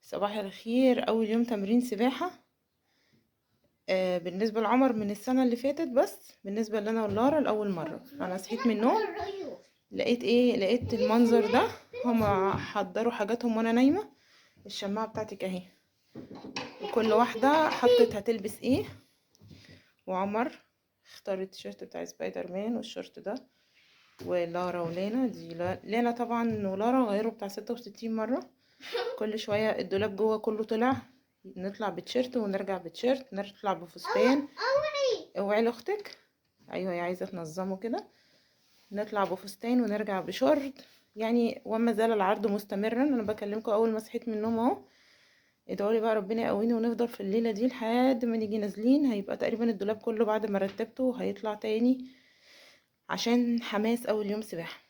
صباح الخير. اول يوم تمرين سباحة بالنسبة لعمر من السنة اللي فاتت، بس بالنسبة لنا ولارا لأول مرة. انا صحيت من النوم لقيت المنظر ده. هما حضروا حاجاتهم وانا نايمة. الشماعة بتاعتك اهي، وكل واحدة حطت هتلبس ايه. وعمر اختار التيشيرت بتاع سبايدر مان والشورت ده، ولارا ولينا دي لينا طبعا، ولارا غيروا بتاع 66 مرة. كل شوية الدولاب جوه كله طلع، نطلع بتيشيرت ونرجع بتيشيرت، نطلع بفستان. اوعي لاختك. ايوه هي عايزه تنظمه كده. نطلع بفستان ونرجع بشورت. يعني وما زال العرض مستمرا. انا بكلمكم اول ما صحيت من النوم اهو. ادعوا لي بقى ربنا يقويني ونفضل في الليله دي لحد ما نيجي نازلين. هيبقى تقريبا الدولاب كله بعد ما رتبته هيطلع تاني، عشان حماس اول يوم سباحه.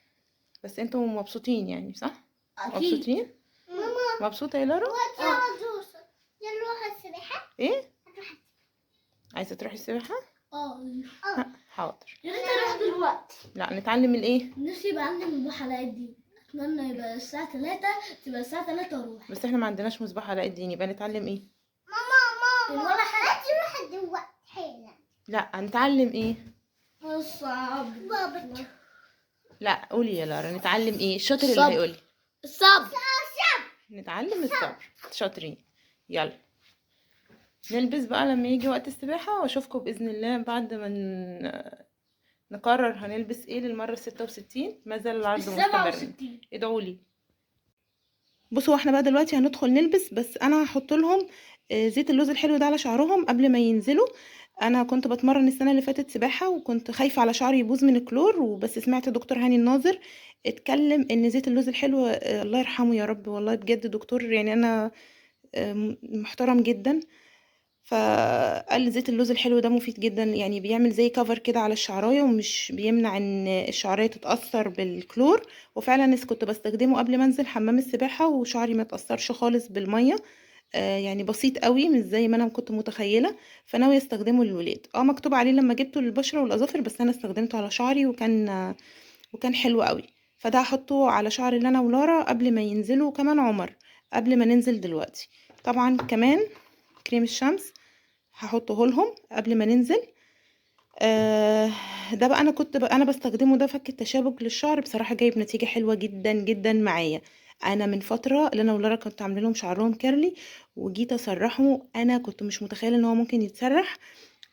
بس انتوا مبسوطين يعني، صح؟ اكيد. مبسوطين. ماما مبسوطه يا لارا؟ يلا نروح السباحة. ايه؟ عايزه تروحي السباحه؟ حاضر. يا ريت اروح دلوقتي. لا نتعلم الايه؟ نفسي يبقى عندي الحلقات دي. اتمنى يبقى الساعة 3 تبقى الساعة 3 اروح. بس احنا ما عندناش مسبح علاء الدين، يبقى نتعلم ايه؟ ولا حاجة تروح دلوقتي حالا. لا هنتعلم ايه؟ الصعب. بابا. لا قولي يا لارا، نتعلم ايه؟ الشاطر اللي الصبر. هيقولي. الصبر. نتعلم الصبر. شاطرين. يلا نلبس بقى لما يجي وقت السباحة، واشوفكم بإذن الله بعد ما نقرر هنلبس ايه للمرة 66. ما زال العرض مستمر. 67. ادعولي. بصوا احنا بقى دلوقتي هندخل نلبس، بس انا هحط لهم زيت اللوز الحلو ده على شعرهم قبل ما ينزلوا. انا كنت بتمرن السنه اللي فاتت سباحه، وكنت خايفه على شعري يبوظ من الكلور، وبس سمعت دكتور هاني الناظر اتكلم ان زيت اللوز الحلو الله يرحمه يا رب، والله بجد دكتور يعني انا محترم جدا. فقال زيت اللوز الحلو ده مفيد جدا، يعني بيعمل زي كفر كده على الشعرايه، ومش بيمنع ان الشعرايه تتاثر بالكلور. وفعلا كنت بستخدمه قبل ما انزل حمام السباحه، وشعري ما تاثرش خالص بالميه. يعني بسيط قوي، مش زي ما انا كنت متخيله. فناويه استخدمه للولاد. مكتوب عليه لما جبته للبشره والاظافر، بس انا استخدمته على شعري وكان حلو قوي. فده هحطه على شعر اللي انا ولارا قبل ما ينزلوا، وكمان عمر قبل ما ننزل دلوقتي. طبعا كمان كريم الشمس هحطه لهم قبل ما ننزل. ده بقى انا بستخدمه، ده فك التشابك للشعر، بصراحه جايب نتيجه حلوه جدا جدا معايا. انا من فتره اللي انا ولارا كنت عامله لهم شعرهم كيرلي، وجيت اسرحه. انا كنت مش متخيله ان هو ممكن يتسرح،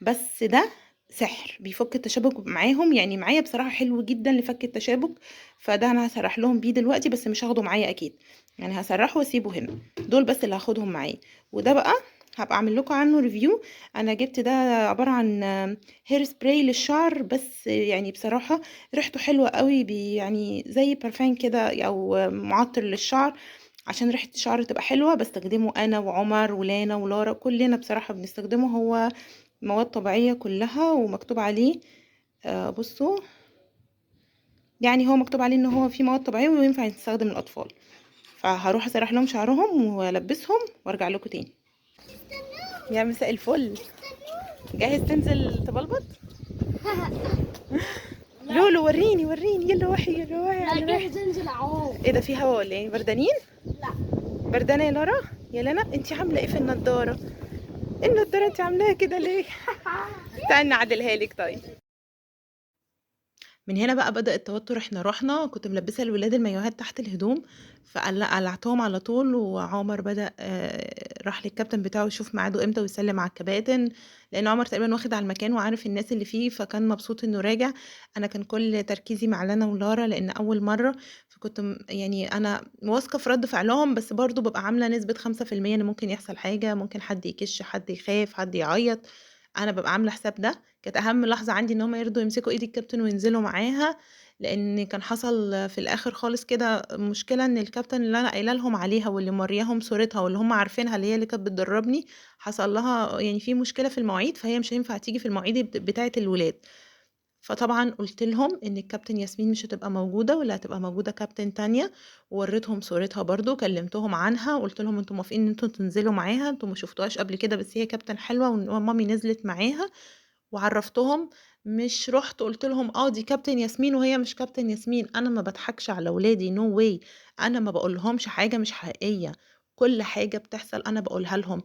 بس ده سحر بيفك التشابك معاهم. يعني معايا بصراحه حلو جدا لفك التشابك. فده انا هسرح لهم بيه دلوقتي، بس مش هاخده معايا اكيد. يعني هسرحه واسيبه هنا. دول بس اللي هاخدهم معايا. وده بقى هبقى اعمل لكم عنه ريفيو. انا جبت ده عباره عن هير سبراي للشعر، بس يعني بصراحه ريحته حلوه قوي، يعني زي برفان كده او معطر للشعر. عشان ريحه الشعر تبقى حلوه بستخدمه انا وعمر ولانا ولارا، كلنا بصراحه بنستخدمه. هو مواد طبيعيه كلها، ومكتوب عليه بصوا، يعني هو مكتوب عليه ان هو فيه مواد طبيعيه وينفع يستخدم للاطفال. فهروح اسرح لهم شعرهم والبسهم وارجع لكم تاني. يا مساء الفل. جاهز تنزل تبلبط؟ لولو وريني يلا وحي يلا وحي لا على جاهز انزل اعوم. ايه ده؟ في هوا ولا ايه؟ بردانين؟ لا بردانه يا لارا؟ يا لنا انت عامله ايه في النضاره؟ النضاره انت عاملاها كده ليه؟ استنى اعدلها لك طيب. من هنا بقى بدأ التوتر. احنا رحنا كنت ملبسه الولاد المايوهات تحت الهدوم، فقلعتهم على طول. وعمر بدأ راح للكابتن بتاعه يشوف ميعاده امتى ويسلم على الكباتن، لان عمر تقريبا واخد على المكان وعارف الناس اللي فيه، فكان مبسوط انه راجع. انا كان كل تركيزي مع لنا ولارا لان اول مره. فكنت يعني انا واثقه في رد فعلهم، بس برضو ببقى عامله نسبه 5% ان ممكن يحصل حاجه، ممكن حد يكش، حد يخاف، حد يعيط. انا ببقى عامله حساب ده. كانت اهم لحظه عندي ان هم يرضوا يمسكوا ايد الكابتن وينزلوا معاها، لان كان حصل في الاخر خالص كده مشكله، ان الكابتن اللي انا قايله لهم عليها واللي مورياهم صورتها واللي هم عارفينها، اللي هي اللي كانت بتدربني، حصل لها يعني في مشكله في المواعيد، فهي مش هينفع تيجي في المواعيد بتاعه الولاد. فطبعا قلت لهم ان الكابتن ياسمين مش هتبقى موجوده، ولا هتبقى موجوده كابتن تانية. ووريتهم صورتها برضو، كلمتهم عنها وقلت لهم انتوا موافقين ان انتوا تنزلوا معاها؟ انتوا ما شفتوهاش قبل كده، بس هي كابتن حلوه ومامي نزلت معاها. وعرفتهم. مش رحت قلت لهم دي كابتن ياسمين وهي مش كابتن ياسمين. انا ما بضحكش على ولادي، نو واي. انا ما بقولهمش حاجه مش حقيقيه. كل حاجة بتحصل أنا باقولها لهم،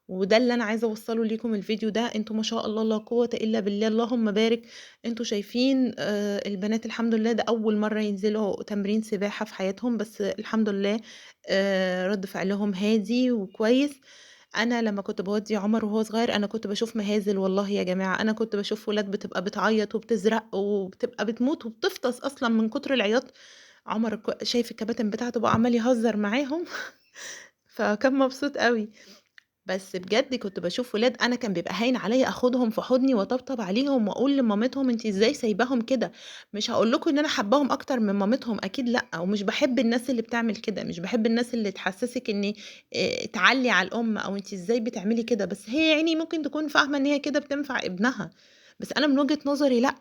وده اللي أنا عايزة أوصّله ليكم الفيديو ده. أنتم ما شاء الله لا قوة إلا بالله، اللهم بارك. أنتم شايفين البنات الحمد لله ده أول مرّة ينزلوا تمرين سباحة في حياتهم، بس الحمد لله رَد فعلهم هادي وكويس. أنا لمّا كنت باودّي عمر وهو صغير، أنا كنت باشوف مهازل والله يا جماعة، أنا كنت باشوف ولاد بتبقى بتعيّط وبتزرق وبتبقى بتموت وبتفطس أصلًا من كتر العياط. عمر شايف الكباتن بتاعته بقى عمّال يهزر معاهم فكان مبسوط أوي. بس بجد كنت باشوف ولاد أنا كان بيبقى هاين عليّا آخُدهم في حضني وأطبطب عليهم وأقول لمامتهم أنتِ إزاي سايباهم كده. مش هاقول لكم إن أنا حاباهم أكتر من مامتهم أكيد لأ، ومش باحب الناس اللي بتعمل كده، مش باحب الناس اللي تحسّسِك إن تعلّي على الأم أو أنتِ إزاي بتعملي كده، بس هي يا عيني ممكن تكون فاهمة إن هي كده بتنفع ابنها، بس أنا من وجهة نظري لأ.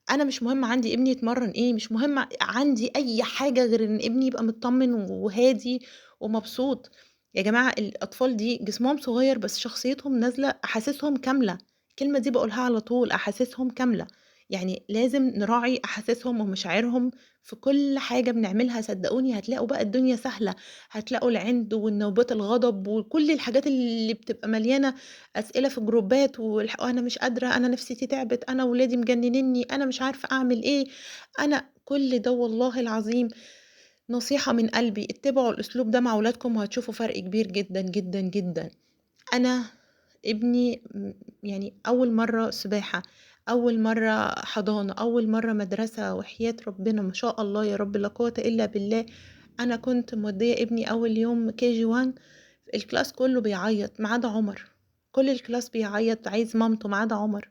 أنا مش مهم عندي ابني يتمرّن إيه، مش مهم عندي أي حاجة غير إن ابني يبقى متطمن وهادي ومبسوط. يا جماعة الأطفال دي جسمهم صغير بس شخصيتهم نازلة، أحاسيسهم كاملة. الكلمة دي باقولها على طول، أحاسيسهم كاملة. يعني لازم نراعي أحاسيسهم ومشاعرهم في كل حاجة بنعملها، صدقوني هتلاقوا بقى الدنيا سهلة، هتلاقوا العِند والنوبات الغضب وكل الحاجات اللي بتبقى مليانة أسئلة في جروبات "أنا مش قادرة، أنا نفسيتي تعبت، أنا ولادي مجننينّي، أنا مش عارفة أعمل إيه." كل ده والله العظيم نصيحة من قلبي، اتبعوا الأسلوب ده مع ولادكم وهتشوفوا فرق كبير جدًا، جدًا، جدًا. أنا ابني يعني أول مرّة سباحة، أول مرّة حضانة، أول مرّة مدرسة، وحياة ربنا ما شاء الله يا رب لا قوة إلا بالله. أنا كنت مودية ابني أول يوم KG1 الكلاس كلّه بيعيّط ما عدا عمر، كل الكلاس بيعيّط عايز مامته ما عدا عمر.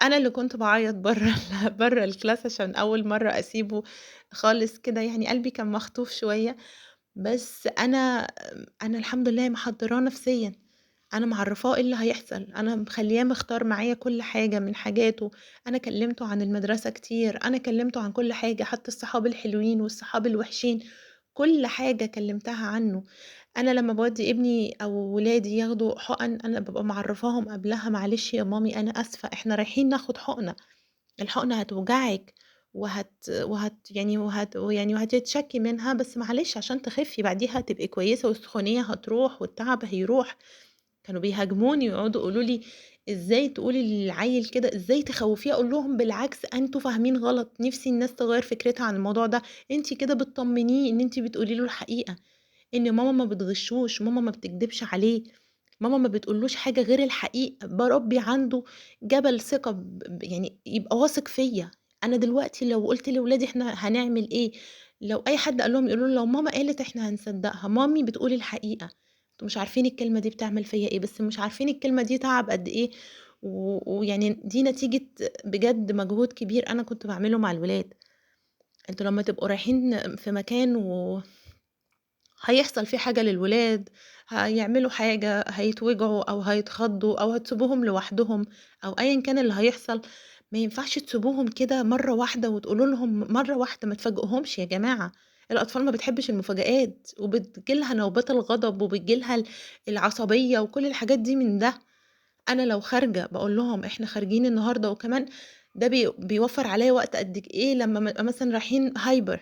أنا اللي كنت باعيّط برّه برّه الكلاس عشان أول مرّة أسيبه خالص كده، يعني قلبي كان مخطوف شوية. بس أنا الحمد لله محضّراه نفسيًا، أنا معرّفاه إيه اللي هيحصل، أنا مخلّياه مختار معايا كل حاجة من حاجاته. أنا كلّمته عن المدرسة كتير، أنا كلّمته عن كل حاجة، حتى الصحاب الحلوين والصحاب الوحشين، كل حاجة كلّمتها عنّه. أنا لمّا باودّي ابني أو ولادي ياخدوا حُقَن، أنا بابقى معرّفاهم قبلها معلش يا مامي أنا آسفة، إحنا رايحين ناخد حُقنة، الحُقنة هتوجعِك وهتتشكّي منها، بس معلش عشان تخفّي بعديها هتبقي كويسة والسخونية هتروح والتعب هيروح. كانوا بيهاجموني ويقعدوا يقولوا لي: "إزاي تقولي للعيّل كده، إزاي تخوّفيه؟" أقول لهم: "بالعكس أنتم فاهمين غلط، نِفْسي الناس تغيّر فكرتها عن الموضوع ده، أنتِ كده بتطمّنيه إن أنتِ بتقولي له الحقيقة، إن ماما ما بتغشّوش، ماما ما بتكدبش عليه، ماما ما بتقولوش حاجة غير الحقيقة." باربّي عنده جبل ثقة يعني يبقى واثق فيّا. أنا دلوقتي لو قُلت لولادي إحنا هنعمل إيه، لو أي حد قال لهم يقولوا له: "لو ماما قالت إحنا هنصدّقها، مامي بتقول الحقيقة." أنتم مش عارفين الكلمة دي بتعمل فيّا إيه، بس مش عارفين الكلمة دي تعب قد إيه، ويعني دي نتيجة بجد مجهود كبير أنا كنت باعمله مع الولاد. أنتم لمّا تبقوا رايحين في مكان هيحصل فيه حاجة للولاد، هيعملوا حاجة، هيتوجعوا أو هيتخضّوا أو هتسيبوهم لوحدهم أو أيًا كان اللي هيحصل، ما ينفعش تسيبوهم كده مرّة واحدة وتقولوا لهم مرّة واحدة، ما تفاجئوهمش يا جماعة. الأطفال ما بتحبش المفاجآت وبتيجي لها نوبات الغضب وبتيجي لها العصبية وكل الحاجات دي من ده. أنا لو خارجة باقول لهم إحنا خارجين النهارده، وكمان ده بيوفّر عليّا وقت قد إيه لمّا نبقى مثلًا رايحين هايبر.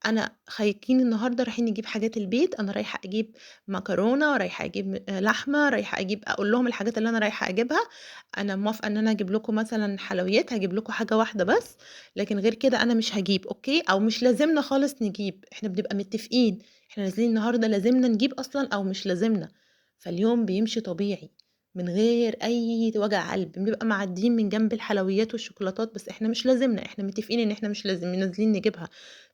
أنا خارجين النهارده رايحين نجيب حاجات البيت، أنا رايحة أجيب مكرونة، رايحة أجيب لحمة، رايحة أقول لهم الحاجات اللي أنا رايحة أجيبها. أنا موافقة إن أنا أجيب لكم مثلًا حلويات، هاجيب لكم حاجة واحدة بس، لكن غير كده أنا مش هاجيب، أوكي؟ أو مش لازمنا خالص نجيب، إحنا بنبقى متفقين، إحنا نازلين النهارده لازمنا نجيب أصلًا أو مش لازمنا. فاليوم بيمشي طبيعي من غير أي وجع قلب، بنبقى معديين من جنب الحلويات والشوكولاتات، بس إحنا مش لازمنا، إحنا متفقين إن إحنا مش نازلين نجيبها.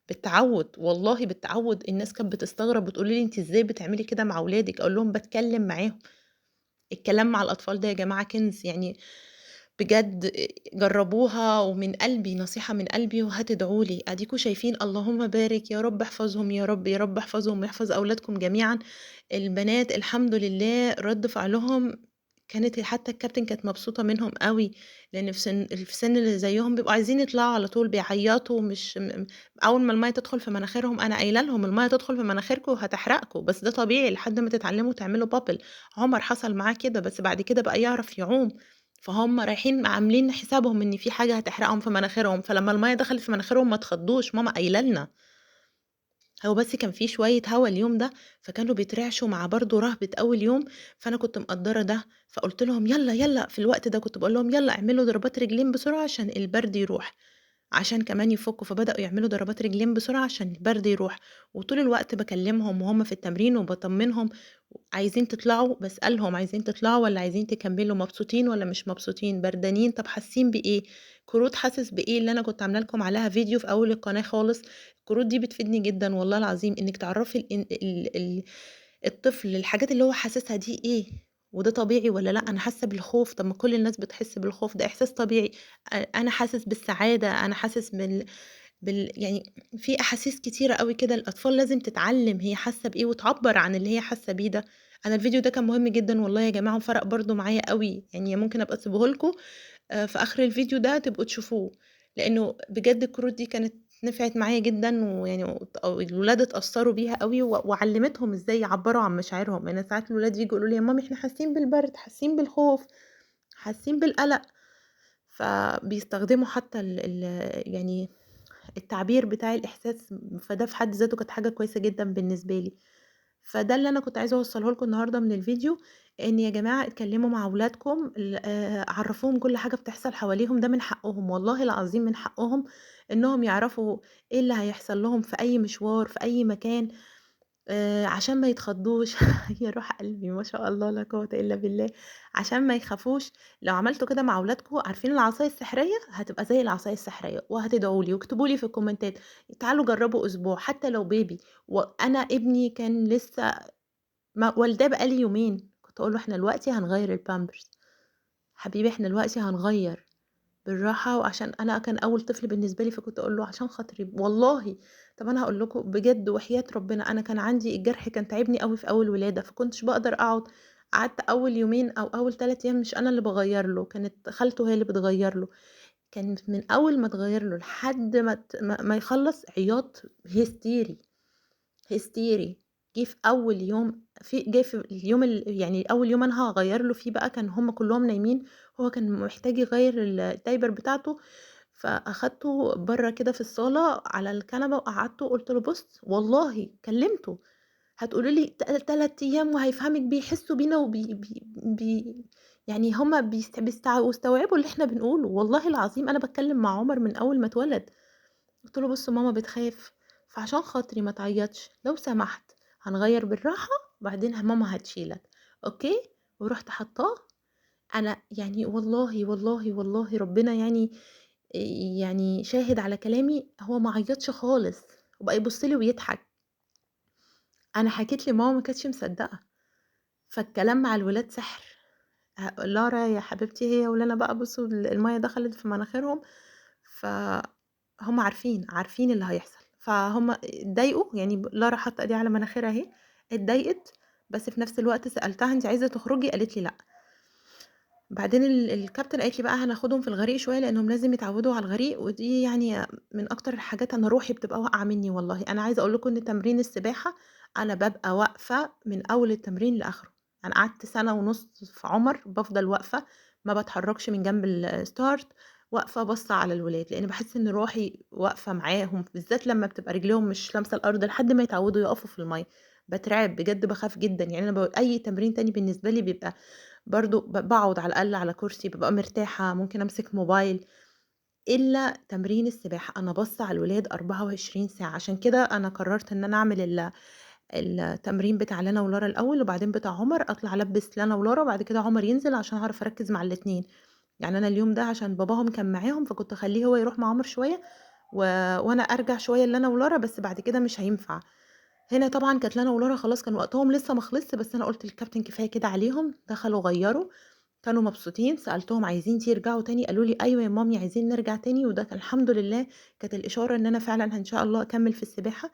بالتعوّد، والله بالتعوّد. الناس كانت بتستغرب وتقول لي: "أنتِ إزاي بتعملي كده مع ولادِك؟" أقول لهم: "باتكلّم معاهم." الكلام مع الأطفال ده يا جماعة كنز، يعني بجد جرّبوها ومن قلبي، نصيحة من قلبي وهتدعوا لي. أديكم شايفين اللهم بارك، يا رب احفظهم يا رب، يا رب احفظهم ويحفظ أولادكم جميعًا. البنات الحمد لله رَد فعلهم كانت حتى الكابتن كانت مبسوطة منهم أوي، لإن في سِن اللي زيّهم بيبقوا عايزين يطلعوا على طول، بيعيّطوا مش أول ما المَيّة تدخل في مناخيرهم أنا قايلة لهم المَيّة تدخل في مناخيركم هتحرقكم، بس ده طبيعي لحد ما تتعلموا تعملوا bubble. عُمر حصل معاه كده، بس بعد كده بقى يعرف يعوم، فهُم رايحين عاملين حسابهم إن في حاجة هتحرقهم في مناخيرهم، فلمّا المَيّة دخلت في مناخيرهم ما اتخضوش، ماما قايلة لنا. هو بس كان في شوية هوا اليوم ده، فكانوا بيترعشوا مع برضه رهبة أول يوم، فأنا كنت مقدّرة ده، فقُلت لهم: "يالّا، يالّا." في الوقت ده كنت باقول لهم: "يالّا اعملوا ضربات رجلين بسرعة عشان البرد يروح." عشان كمان يفُكّوا، فبدأوا يعملوا ضربات رجلين بسرعة عشان البرد يروح، وطول الوقت باكلّمهم وهُم في التمرين وباطمّنهم، عايزين تطلعوا؟ باسألهم عايزين تطلعوا والّا عايزين تكمّلوا، مبسوطين والّا مش مبسوطين، بردانين، طَب حاسين بإيه، كروت حاسس بإيه اللي أنا كنت عاملة لكم عليها فيديو في أول القناة خالص، الكروت دي بتفيدني جدًا والله العظيم، إنِّك تعرّفي الطفل الحاجات اللي هو حاسسها دي إيه، وده طبيعي والّا لأ، أنا حاسة بالخوف، طَب ما كل الناس بتحس بالخوف، ده إحساس طبيعي، أنا حاسس بالسعادة، أنا حاسس يعني في أحاسيس كتيرة أوي كده الأطفال لازم تتعلّم هي حاسة بإيه وتعبّر عن اللي هي حاسة بيه ده. أنا الفيديو ده كان مهم جدًا والله يا جماعة وفرق برضه معايا أوي، يعني ممكن أبقى أسيبه لكم في آخر الفيديو ده تبقوا تشوفوه، لإنه بجد الكروت دي كانت نفعت معايا جدًا ويعني الولاد اتأثّروا بيها أوي وعلّمتهم إزاي يعبّروا عن مشاعرهم، أنا ساعات الولاد ييجوا يقولوا لي: "يا مامي إحنا حاسين بالبرد، حاسين بالخوف، حاسين بالقلق." فبيستخدموا حتى ال يعني التعبير بتاع الإحساس، فده في حد ذاته كانت حاجة كويسة جدًا بالنسبة لي. فده اللي أنا كنت عايزة أوصّله لكم النهارده من الفيديو، إن يا جماعة اتكلموا مع ولادكم عرّفوهم كل حاجة بتحصل حواليهم، ده من حقهم، والله العظيم من حقهم إنهم يعرفوا إيه اللي هيحصل لهم في أي مشوار، في أي مكان. عشان ما يتخضّوش يا روح قلبي ما شاء الله لا قوة إلا بالله، عشان ما يخافوش، لو عملتوا كده مع ولادكم عارفين العصاية السحرية؟ هتبقى زي العصاية السحرية، وهتدعوا لي واكتبوا لي في الكومنتات، تعالوا جرّبوا أسبوع حتى لو baby. وأنا ابني كان لسه والداه بقى لي يومين، كنت أقول له: "إحنا دلوقتي هنغيّر الpampers، حبيبي إحنا دلوقتي هنغيّر." بالراحة، وعشان أنا كان أول طفل بالنسبة لي، فكنت أقول له عشان خاطري والله. طب أنا هاقول لكم بجد وحياة ربنا، أنا كان عندي الجرح كان تاعبني أوي في أول ولادة، فكنتش باقدر أقعد، قعدت أول يومين أو أول 3 أيام مش أنا اللي باغيّر له، كانت خالته هي اللي بتغيّر له، كانت من أول ما تغيّر له لحد ما يخلّص عياط هستيري، هستيري. جه في اليوم يعني أول يوم أنا هاغيّر له فيه بقى كان هُم كلّهم نايمين، هو كان محتاج يغيّر الdiaper بتاعته، فأخدته برّه كده في الصالة على الكنبة وقعّدته وقُلت له: "بُص." والله كلّمته، هتقولوا لي 3 أيام وهيفهمِك بيحسّوا بينا يعني هُم بيستوعبوا اللي إحنا بنقوله، والله العظيم أنا باتكلّم مع عُمر من أول ما اتولد. قُلت له: "بُص ماما بتخاف، فعشان خاطري ما تعيّطش، لو سمحت هنغيّر بالراحة وبعدين ماما هتشيلك، أوكي؟" ورُحت حاطاه. أنا يعني والله، والله، والله ربنا يعني شاهد على كلامي، هو ما عيّطش خالص وبقى يبُص لي ويضحك. أنا حكيت لماما ما كانتش مصدّقة، فالكلام مع الولاد سحر. لارا يا حبيبتي هي ولانا بقى بُصّوا المَيّة دخلت في مناخيرهم، فهُم عارفين، عارفين اللي هيحصل، فهُم اتضايقوا، يعني لارا حاطة إيديها على مناخيرها أهي، اتضايقت، بس في نفس الوقت سألتها: "أنتِ عايزة تخرجي؟" قالت لي: "لأ." بعدين الكابتن قالت لي بقى: "هناخدهم في الغريق شوية لإنهم لازم يتعودوا على الغريق." ودي يعني من أكتر الحاجات أنا روحي بتبقى واقعة مني والله. أنا عايزة أقول لكم إن تمرين السباحة أنا بابقى واقفة من أول التمرين لآخره. أنا قعدت سنة ونُص في عُمر بافضل واقفة، ما باتحركش من جنب الstart، واقفة باصة على الولاد، لإن باحس إن روحي واقفة معاهم، بالذات لمّا بتبقى رجليهم مش لامسة الأرض لحد ما يتعودوا يقفوا في المَيّة. باترعب بجد باخاف جدًا، يعني أنا أي تمرين تاني بالنسبة لي بيبقى برضه باقعد على الأقل على كرسي، بابقى مرتاحة، ممكن أمسك موبايل، إلا تمرين السباحة، أنا باصة على الولاد 24 ساعة، عشان كده أنا قررت إن أنا أعمل التمرين بتاع لنا ولارا الأول، وبعدين بتاع عمر، أطلع ألبّس لنا ولارا، وبعد كده عمر ينزل عشان أعرف أركّز مع الاتنين. يعني أنا اليوم ده عشان باباهم كان معاهم، فكنت أخلّيه هو يروح مع عمر شوية، و وأنا أرجع شوية لنا ولارا، بس بعد كده مش هينفع. هنا طبعًا كانت لنا ولارا خلاص كان وقتهم لسه ما خلصش، بس أنا قُلت للكابتن كفاية كده عليهم، دخلوا غيّروا، كانوا مبسوطين، سألتهم: "عايزين ترجعوا تاني؟" قالوا لي: "أيوه يا مامي عايزين نرجع تاني." وده كان الحمد لله كانت الإشارة إن أنا فعلًا إن شاء الله أكمّل في السباحة،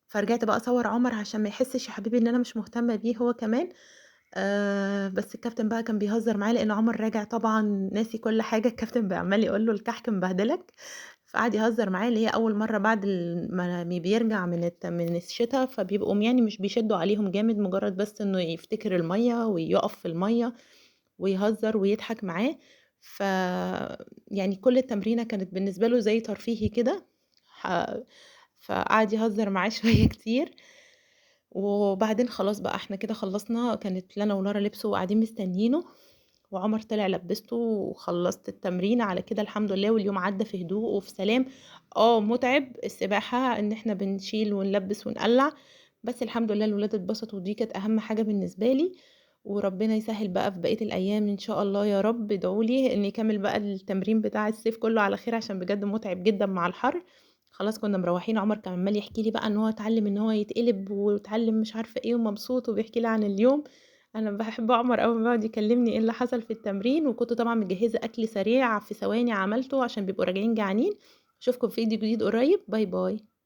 فرجعت بقى أصوّر عمر عشان ما يحسّش يا حبيبي إن أنا مش مهتمة بيه هو كمان. بس الكابتن بقى كان بيهزر معاه لإن عمر راجع طبعًا ناسي كل حاجة، الكابتن عمّال يقول له: "الكحك مبهدلك." فقعد يهزر معاه، اللي هي أول مرّة بعد ما بيرجع من الشتا، فبيبقوا يعني مش بيشدّوا عليهم جامد، مجرّد بس إنه يفتكر المَيّة ويُقف في المَيّة ويهزر ويضحك معاه. ف يعني كل التمرينة كانت بالنسبة له زي ترفيهي كده. ح فقعد يهزر معاه شوية كتير، وبعدين خلاص بقى إحنا كده خلّصنا، كانت لنا ولارا لبسوا وقاعدين مستنيينه، وعمر طلع لبّسته وخلّصت التمرين على كده الحمد لله، واليوم عدّى في هدوء وفي سلام. مُتعب السباحة إن إحنا بنشيل ونلبّس ونقلّع، بس الحمد لله الولاد اتبسطوا ودي كانت أهم حاجة بالنسبة لي، وربنا يسهّل بقى في بقية الأيام إن شاء الله يا رب، ادعوا لي إن يكمّل بقى التمرين بتاع الصيف كلّه على خير عشان بجد مُتعب جدًا مع الحَر. خلاص كُنّا مروّحين، عمر كان عمّال يحكي لي بقى إن هو اتعلّم إن هو يتقلب واتعلّم مش عارفة إيه ومبسوط وبيحكي لي عن اليوم. أنا باحب عمر أوي أمّا بيقعد يكلّمني إيه اللي حصل في التمرين، وكنت طبعًا مجهّزة أكل سريع في ثواني عملته عشان بيبقوا راجعين جعانين. أشوفكم في فيديو جديد قريب، باي باي.